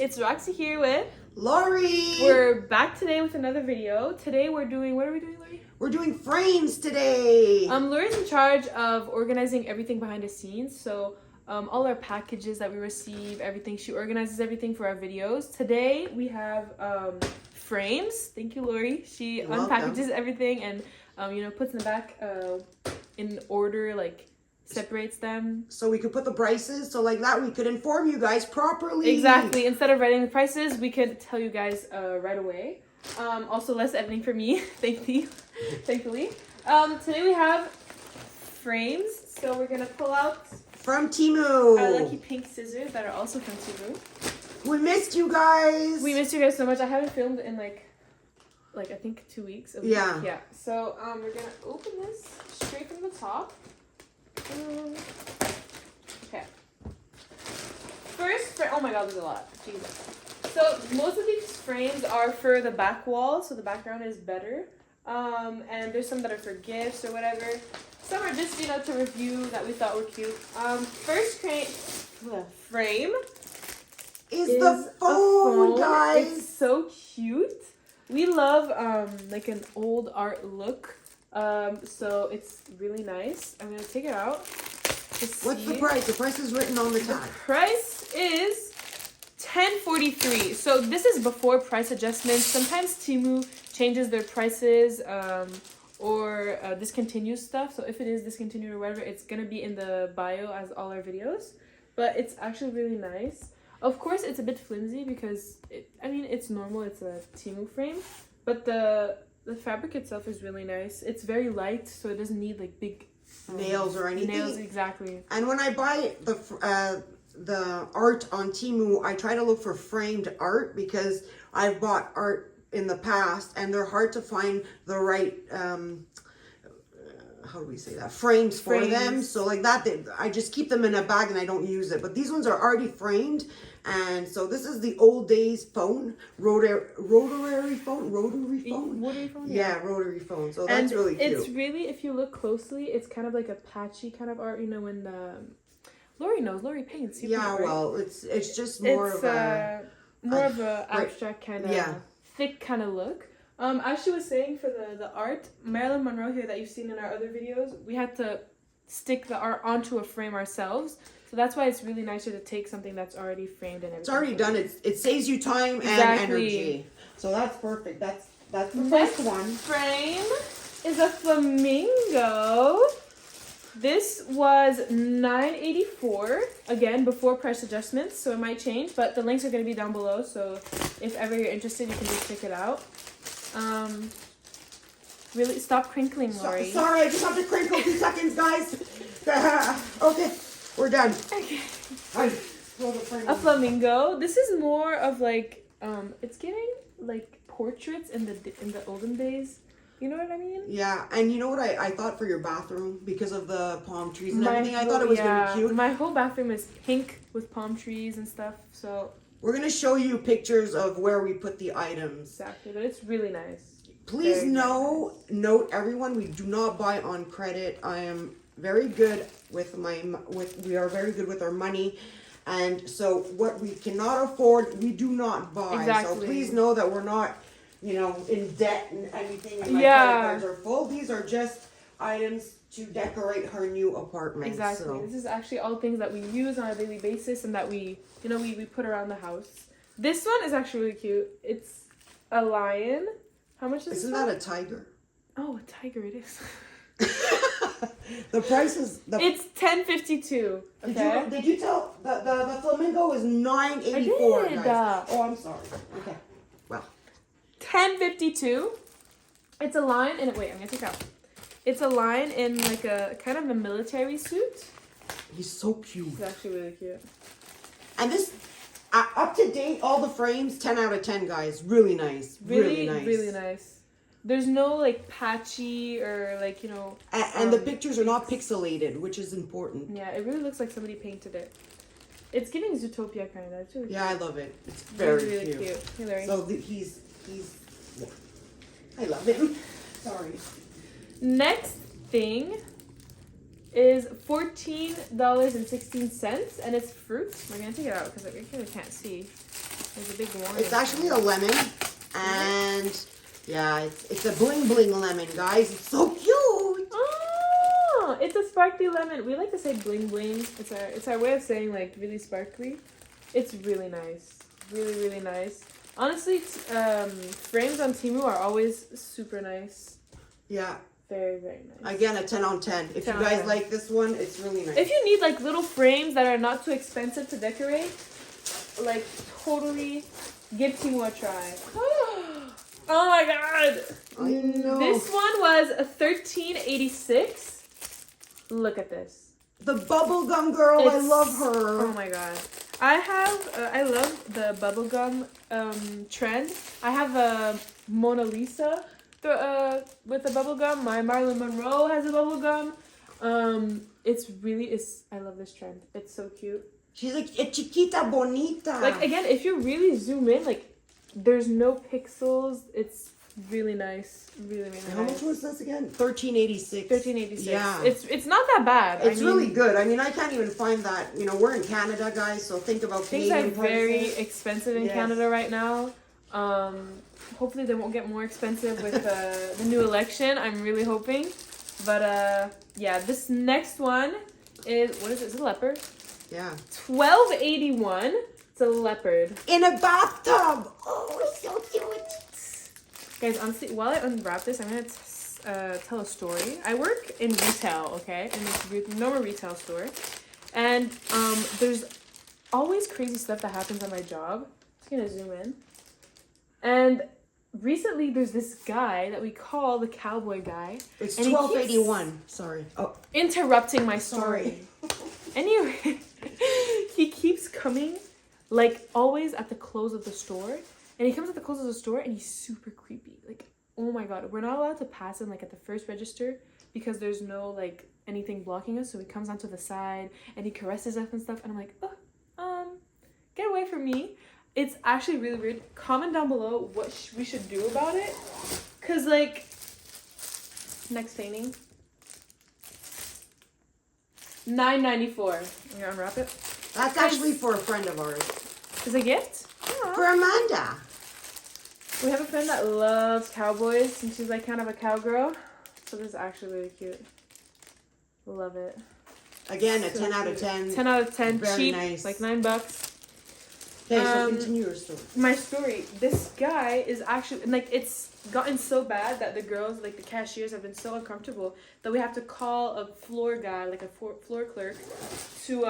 It's Roxy here with Lori. We're back today with another video. Today we're doing, what are we doing, Lori? We're doing frames today. Lori's in charge of organizing everything behind the scenes. So all our packages that we receive, everything, she organizes everything for our videos. Today we have frames. Thank you, Lori. She unpackages everything and puts in the back in order, like separates them. So we could put the prices, so like that we could inform you guys properly. Exactly. Instead of writing the prices, we could tell you guys right away. Also less editing for me, thankfully. Today we have frames, so we're gonna pull out from TEMU our lucky pink scissors that are also from TEMU. We missed you guys. We missed you guys so much. I haven't filmed in like I think 2 weeks. Yeah. So we're gonna open this straight from the top. Okay. First, oh my god, there's a lot. Jesus. So most of these frames are for the back wall, so the background is better. And there's some that are for gifts or whatever. Some are just, to review that we thought were cute. First frame is the phone, guys. It's so cute. We love like an old art look. So it's really nice. I'm gonna take it out. What's the price? The price is written on the tag. The price is $10.43. So this is before price adjustments. Sometimes TEMU changes their prices or discontinues stuff. So if it is discontinued or whatever, it's gonna be in the bio as all our videos. But it's actually really nice. Of course, it's a bit flimsy because it's normal. It's a TEMU frame, but the fabric itself is really nice. It's very light, so it doesn't need like big nails or anything. Nails, exactly. And when I buy the art on TEMU, I try to look for framed art because I've bought art in the past and they're hard to find the right how do we say that, frames for them. So like that, I just keep them in a bag and I don't use it. But these ones are already framed. And so this is the old days phone, rotary phone. Yeah, rotary phone. So that's really cute. It's really, if you look closely, it's kind of like a patchy kind of art. When Lori knows, Lori paints. Yeah, well, it's just more of a abstract kind of thick kind of look. As she was saying, for the art, Marilyn Monroe here that you've seen in our other videos, we had to stick the art onto a frame ourselves. So that's why it's really nicer to take something that's already framed and everything. It's already done. It saves you time and energy. So that's perfect. That's the first one. Frame is a Flamingo. This was $9.84. Again, before price adjustments, so it might change, but the links are going to be down below. So if ever you're interested, you can just check it out. Really, stop crinkling, Lori. Sorry, I just have to crinkle 2 seconds, guys. Okay. We're done. Okay. A flamingo. This is more of like it's giving like portraits in the olden days. You know what I mean? Yeah, and you know what I thought for your bathroom because of the palm trees and everything. I thought it was gonna be cute. My whole bathroom is pink with palm trees and stuff. So we're gonna show you pictures of where we put the items. Exactly, but it's really nice. Please note everyone, we do not buy on credit. I am very good we are very good with our money, and so what we cannot afford we do not buy. Exactly. So please know that we're not in debt and anything, and my credit cards are full. These are just items to decorate her new apartment. Exactly. So this is actually all things that we use on a daily basis and that we put around the house. This one is actually really cute. It's a lion. How much is Isn't that a tiger? Oh, a tiger it is. The price is it's $10.52. Okay. Did you tell the flamingo is $9.84, guys? Oh, I'm sorry. Okay. Well. $10.52. It's a lion in it. Wait, I'm gonna take it out. It's a lion in like a kind of a military suit. He's so cute. He's actually really cute. And this up to date, all the frames, 10 out of 10, guys. Really nice. Really nice. Really nice. There's no like patchy or like and the pictures are not pixelated, which is important. Yeah, it really looks like somebody painted it. It's giving Zootopia kind of. It's really cute. I love it. It's very really cute. Hey, Larry. So he's I love him. Sorry. Next thing is $14.16, and it's fruit. We're gonna take it out because I really can't see. There's a big warning. It's actually a lemon, and yeah, it's a bling bling lemon, guys. It's so cute. Oh, it's a sparkly lemon. We like to say bling bling. It's our way of saying like really sparkly. It's really nice. Really, really nice. Honestly, frames on TEMU are always super nice. Yeah. Very, very nice. Again, a 10 on 10. If you guys like this one, it's really nice. If you need like little frames that are not too expensive to decorate, like totally give TEMU a try. Oh my god! I know. This one was $13.86. Look at this. The bubblegum girl, I love her. Oh my god. I love the bubblegum trend. I have a Mona Lisa with the bubblegum. My Marilyn Monroe has a bubblegum. I love this trend. It's so cute. She's like, chiquita bonita. Like, again, if you really zoom in, like, there's no pixels. It's really nice. Really, really nice. How much was this again? $13.86. $13.86. Yeah. It's not that bad. It's really good. I mean, I can't even find that. You know, we're in Canada, guys, so think about Canadian things are very expensive in Canada right now. Hopefully they won't get more expensive with the new election. I'm really hoping. But yeah, this next one is, what is it? Is it a leopard? Yeah. $12.81. It's a leopard. In a bathtub. Oh, it's so cute. Guys, honestly, while I unwrap this, I'm going to tell a story. I work in retail, okay? In this normal retail store. And there's always crazy stuff that happens on my job. Just going to zoom in. And recently, there's this guy that we call the Cowboy guy. It's $12.81. Sorry. Oh, interrupting my story. Anyway, he keeps coming, like, always at the close of the store. And he comes at the close of the store, and he's super creepy. Like, oh my god. We're not allowed to pass him, like, at the first register because there's no, like, anything blocking us. So he comes onto the side, and he caresses us and stuff. And I'm like, get away from me. It's actually really weird. Comment down below what we should do about it. Because, like, next painting. $9.94. I'm gonna unwrap it. that's actually for a friend of ours. Is it a gift? Aww. For Amanda. We have a friend that loves cowboys, and she's like kind of a cowgirl. So this is actually really cute. Love it. Again, a So 10 out of cute. 10. 10 out of 10. Very Cheap, nice. like $9. Okay, so continue your story. My story. This guy is actually, like, it's gotten so bad that the girls, like the cashiers, have been so uncomfortable that we have to call a floor guy, like a floor clerk, to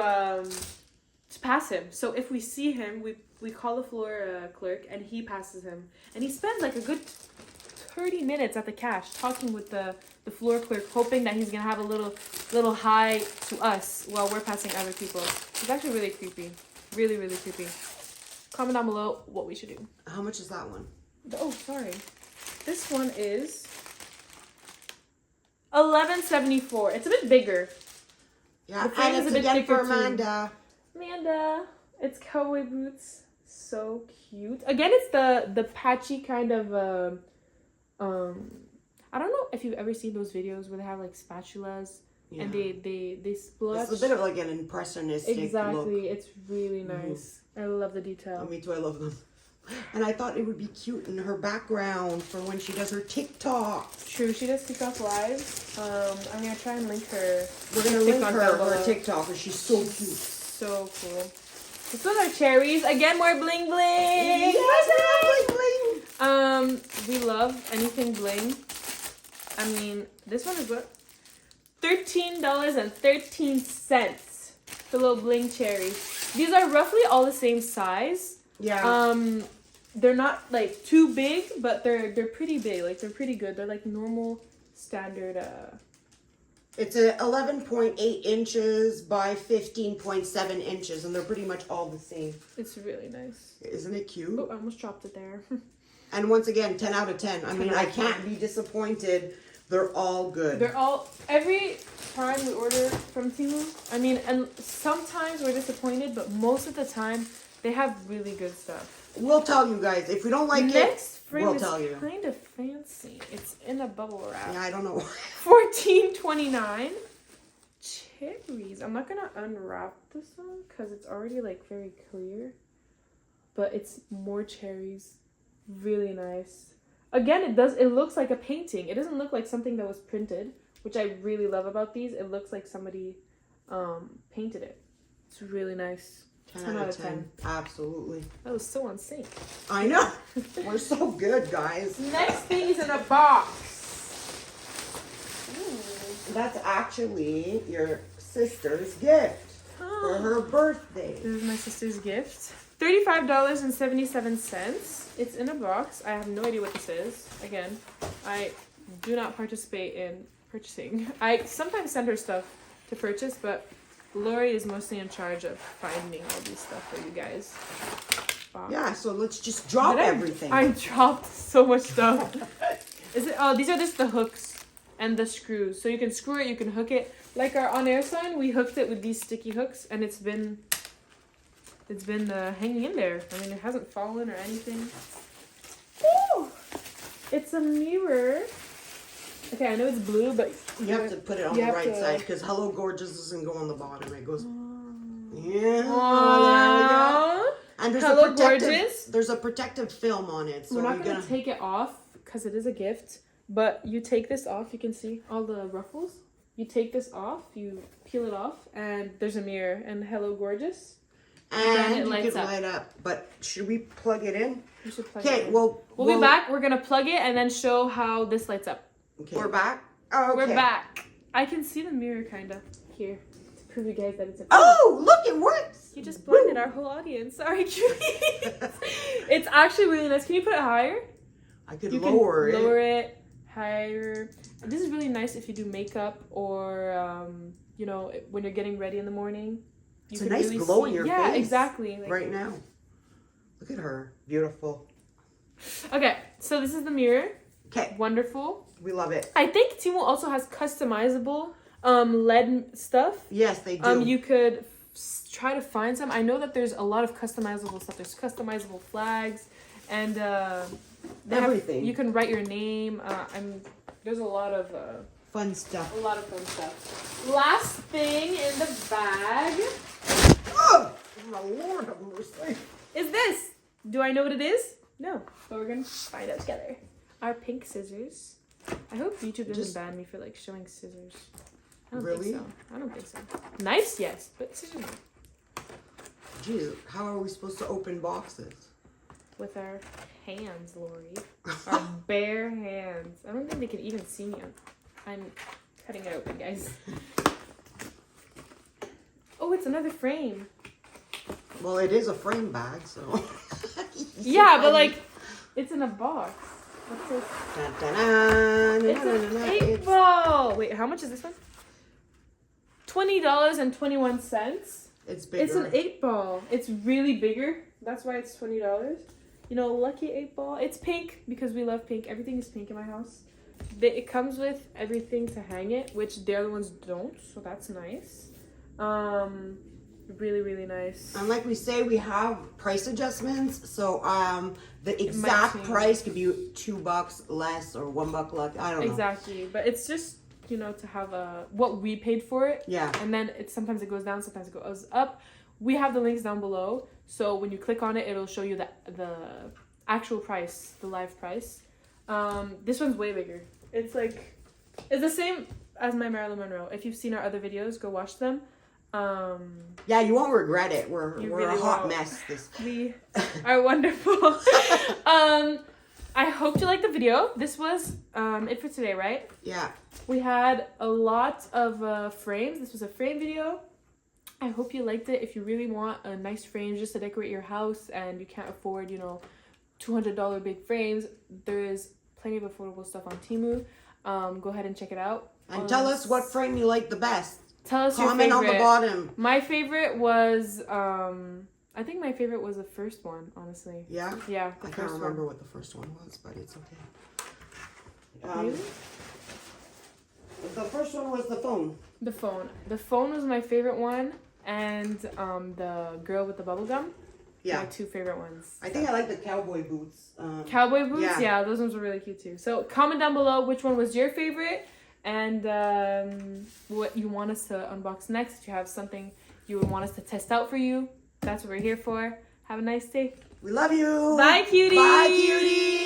pass him. So if we see him, we call the floor clerk, and he passes him. And he spends like a good 30 minutes at the cash talking with the floor clerk, hoping that he's gonna have a little hi to us while we're passing other people. It's actually really creepy. Really, really creepy. Comment down below what we should do. How much is that one? Oh, sorry. This one is $11.74. It's a bit bigger. Yeah, The frame and is it's a bit again thicker for too. Amanda. Amanda. It's cowboy boots. So cute. Again, it's the patchy kind of I don't know if you've ever seen those videos where they have like spatulas and they splotch. It's a bit of like an impressionistic exactly. look. It's really nice. I love the detail. Me too, I love them. And I thought it would be cute in her background for when she does her TikTok. True, she does TikTok lives. I'm gonna try and link her. We're gonna link TikTok her down below. TikTok, and she's so cute. So cool. This one are cherries. Again, more bling bling. Yes, bling bling. We love anything bling. I mean, this one is what? $13.13. The little bling cherries. These are roughly all the same size. Yeah. They're not like too big, but they're pretty big. Like they're pretty good. They're like normal standard. It's a 11.8 inches by 15.7 inches, and they're pretty much all the same. It's really nice. Isn't it cute? Oh, I almost dropped it there. And once again, 10 out of 10. I mean, I can't be disappointed. They're all good. They're all, every time we order from TEMU, I mean, and sometimes we're disappointed, but most of the time they have really good stuff. We'll tell you guys. If we don't like Next frame we'll is tell you. kind of fancy. It's in a bubble wrap. Yeah, I don't know. $14.29. cherries. I'm not gonna unwrap this one because it's already like very clear. But it's more cherries. Really nice. Again, it looks like a painting. It doesn't look like something that was printed, which I really love about these. It looks like somebody painted it. It's really nice. 10 out of 10. Absolutely. That was so on sync. I know. We're so good, guys. Next thing is in a box. Ooh. That's actually your sister's gift for her birthday. This is my sister's gift. $35.77. It's in a box. I have no idea what this is. Again, I do not participate in purchasing. I sometimes send her stuff to purchase, but Lori is mostly in charge of finding all these stuff for you guys. Wow. Yeah, so let's just drop everything. I dropped so much stuff. Is it? Oh, these are just the hooks and the screws. So you can screw it, you can hook it. Like our on-air sign, we hooked it with these sticky hooks, and it's been hanging in there. I mean, it hasn't fallen or anything. Ooh! It's a mirror. Okay, I know it's blue, but you have to put it on the right side because Hello Gorgeous doesn't go on the bottom. It goes. Yeah. Oh, there we go. And there's a protective film on it. So we're not gonna take it off because it is a gift. But you take this off. You can see all the ruffles. You take this off. You peel it off, and there's a mirror and Hello Gorgeous. And it lights up. Light up. But should we plug it in? We should plug it in. Okay, well, we'll be back. We're going to plug it and then show how this lights up. Okay. We're back? Oh, okay. We're back. I can see the mirror kind of here to prove you guys that it's a Oh, look, it works. You just blinded our whole audience. Sorry, Julie. It's actually really nice. Can you put it higher? I could lower it. Lower it higher. This is really nice if you do makeup or, you know, when you're getting ready in the morning. It's a nice glow in your face. Yeah, exactly. Like, right now. Look at her. Beautiful. Okay, so this is the mirror. Okay. Wonderful. We love it. I think TEMU also has customizable LED stuff. Yes, they do. You could try to find some. I know that there's a lot of customizable stuff. There's customizable flags and everything. You can write your name. There's a lot of fun stuff. A lot of fun stuff. Last thing in the bag. Oh, my Lord have mercy. Is this? Do I know what it is? No, but we're gonna find out together. Our pink scissors. I hope YouTube doesn't ban me for like showing scissors. I don't think so. I don't think so. Knives, yes, but scissors. Jeez, how are we supposed to open boxes? With our hands, Lori. Our bare hands. I don't think they can even see me. I'm cutting it open, guys. Oh, it's another frame. Well, it is a frame bag, so. Yeah, but like, it's in a box. What's this? It's an 8-ball. Wait, how much is this one? $20.21. It's bigger. It's an 8-ball. It's really bigger. That's why it's $20. You know, lucky 8-ball. It's pink because we love pink. Everything is pink in my house. It comes with everything to hang it, which the other ones don't, so that's nice. Really, really nice. And like we say, we have price adjustments, so the exact price could be $2 less or $1 less. I don't know. Exactly, but it's just, you know, to have what we paid for it. Yeah. And then sometimes it goes down, sometimes it goes up. We have the links down below, so when you click on it, it'll show you the actual price, the live price. This one's way bigger. It's the same as my Marilyn Monroe. If you've seen our other videos, go watch them. Yeah, you won't regret it. We're really a hot won't. mess. We are wonderful. I hope you liked the video. This was it for today, right? Yeah. We had a lot of frames. This was a frame video. I hope you liked it. If you really want a nice frame just to decorate your house and you can't afford, you know, $200 big frames, there is plenty of affordable stuff on TEMU. Go ahead and check it out. And tell us what frame you like the best. Tell us Comment your favorite. on the bottom. My favorite was, I think my favorite was the first one, honestly. Yeah? Yeah, I can't remember what the first one was, but it's okay. Really? The first one was the phone. The phone. The phone was my favorite one, and the girl with the bubble gum. Yeah. My two favorite ones. I think I like the cowboy boots. Cowboy boots? Yeah, those ones were really cute too. So comment down below which one was your favorite. and what you want us to unbox next. If you have something you would want us to test out for you, that's what we're here for. Have a nice day. We love you. Bye, cutie. Bye, cutie.